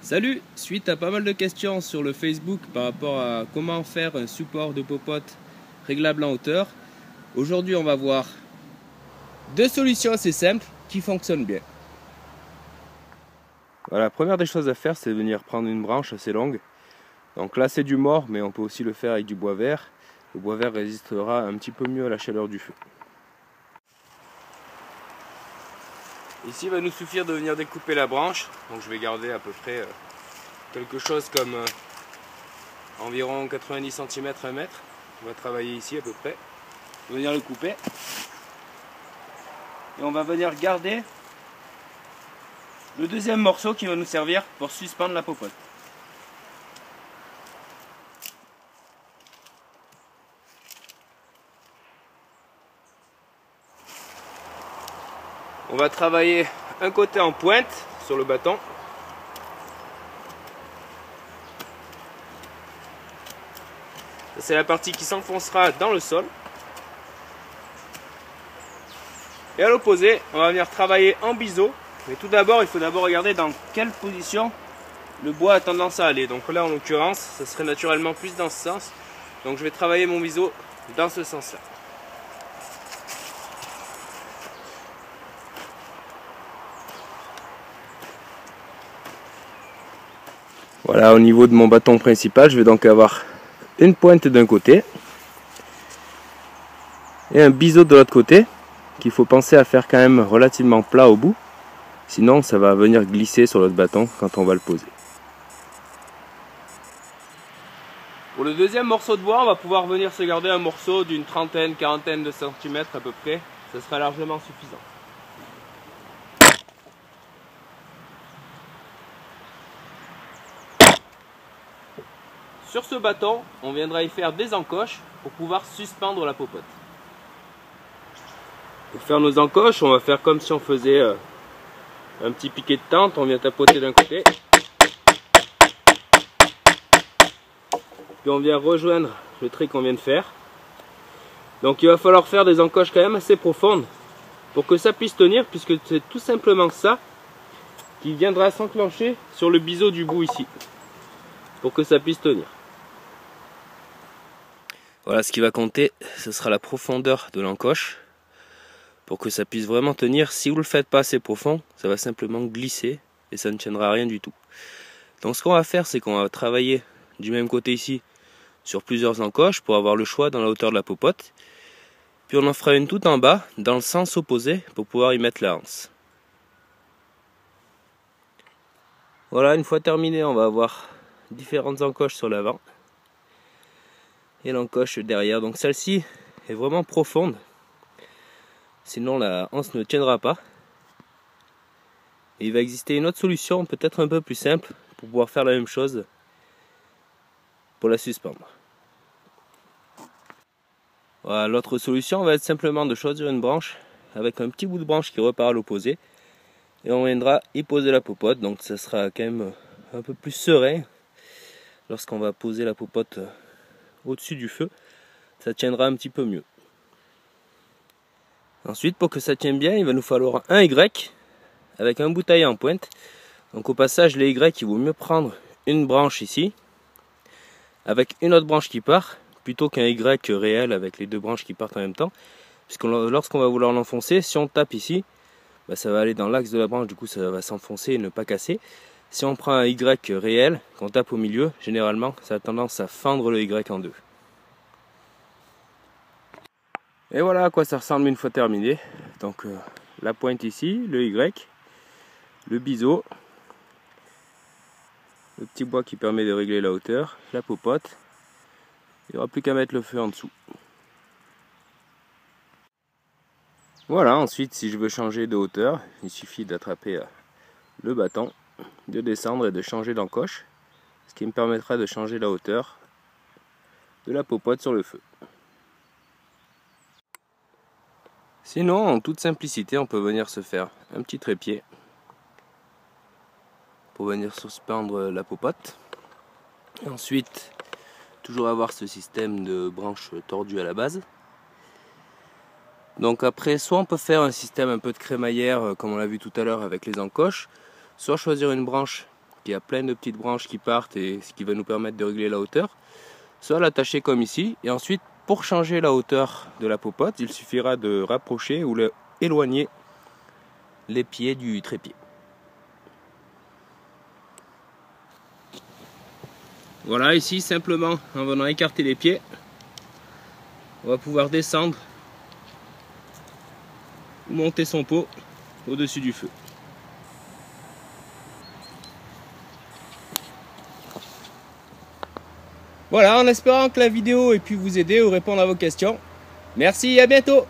Salut! Suite à pas mal de questions sur le Facebook par rapport à comment faire un support de popote réglable en hauteur, aujourd'hui on va voir deux solutions assez simples qui fonctionnent bien. Voilà, la première des choses à faire, c'est de venir prendre une branche assez longue. Donc là c'est du mort, mais on peut aussi le faire avec du bois vert. Le bois vert résistera un petit peu mieux à la chaleur du feu. Ici il va nous suffire de venir découper la branche, donc je vais garder à peu près quelque chose comme environ 90 cm, 1 mètre. On va travailler ici à peu près. On va venir le couper. Et on va venir garder le deuxième morceau qui va nous servir pour suspendre la popote. On va travailler un côté en pointe sur le bâton. C'est la partie qui s'enfoncera dans le sol. Et à l'opposé, on va venir travailler en biseau. Mais tout d'abord, il faut d'abord regarder dans quelle position le bois a tendance à aller. Donc là, en l'occurrence, ça serait naturellement plus dans ce sens. Donc je vais travailler mon biseau dans ce sens-là. Voilà, au niveau de mon bâton principal, je vais donc avoir une pointe d'un côté et un biseau de l'autre côté qu'il faut penser à faire quand même relativement plat au bout, sinon ça va venir glisser sur l'autre bâton quand on va le poser. Pour le deuxième morceau de bois, on va pouvoir venir se garder un morceau d'une trentaine, quarantaine de centimètres à peu près, ça sera largement suffisant. Sur ce bâton, on viendra y faire des encoches pour pouvoir suspendre la popote. Pour faire nos encoches, on va faire comme si on faisait un petit piquet de tente. On vient tapoter d'un côté. Puis on vient rejoindre le trait qu'on vient de faire. Donc il va falloir faire des encoches quand même assez profondes pour que ça puisse tenir, puisque c'est tout simplement ça qui viendra s'enclencher sur le biseau du bout ici, pour que ça puisse tenir. Voilà, ce qui va compter, ce sera la profondeur de l'encoche pour que ça puisse vraiment tenir. Si vous ne le faites pas assez profond, ça va simplement glisser et ça ne tiendra rien du tout. Donc ce qu'on va faire, c'est qu'on va travailler du même côté ici sur plusieurs encoches pour avoir le choix dans la hauteur de la popote. Puis on en fera une tout en bas dans le sens opposé pour pouvoir y mettre la anse. Voilà, une fois terminé, on va avoir différentes encoches sur l'avant et l'encoche derrière. Donc celle-ci est vraiment profonde, sinon la anse ne tiendra pas. Et il va exister une autre solution, peut-être un peu plus simple, pour pouvoir faire la même chose pour la suspendre. Voilà, l'autre solution va être simplement de choisir une branche avec un petit bout de branche qui repart à l'opposé, et on viendra y poser la popote. Donc ça sera quand même un peu plus serein lorsqu'on va poser la popote au-dessus du feu, ça tiendra un petit peu mieux. Ensuite, pour que ça tienne bien, il va nous falloir un Y avec un bout taillé en pointe. Donc au passage, les Y, il vaut mieux prendre une branche ici avec une autre branche qui part plutôt qu'un Y réel avec les deux branches qui partent en même temps, puisque lorsqu'on va vouloir l'enfoncer, si on tape ici, ça va aller dans l'axe de la branche, du coup ça va s'enfoncer et ne pas casser. Si on prend un Y réel, qu'on tape au milieu, généralement ça a tendance à fendre le Y en deux. Et voilà à quoi ça ressemble une fois terminé. Donc la pointe ici, le Y, le biseau, le petit bois qui permet de régler la hauteur, la popote. Il n'y aura plus qu'à mettre le feu en dessous. Voilà, ensuite si je veux changer de hauteur, il suffit d'attraper le bâton, de descendre et de changer d'encoche, ce qui me permettra de changer la hauteur de la popote sur le feu. Sinon, en toute simplicité, on peut venir se faire un petit trépied pour venir suspendre la popote. Et ensuite, toujours avoir ce système de branches tordues à la base. Donc après, soit on peut faire un système un peu de crémaillère comme on l'a vu tout à l'heure avec les encoches, soit choisir une branche qui a plein de petites branches qui partent et ce qui va nous permettre de régler la hauteur, soit l'attacher comme ici, et ensuite pour changer la hauteur de la popote, il suffira de rapprocher ou éloigner les pieds du trépied. Voilà, ici simplement en venant écarter les pieds, on va pouvoir descendre ou monter son pot au-dessus du feu. Voilà, en espérant que la vidéo ait pu vous aider ou répondre à vos questions. Merci et à bientôt!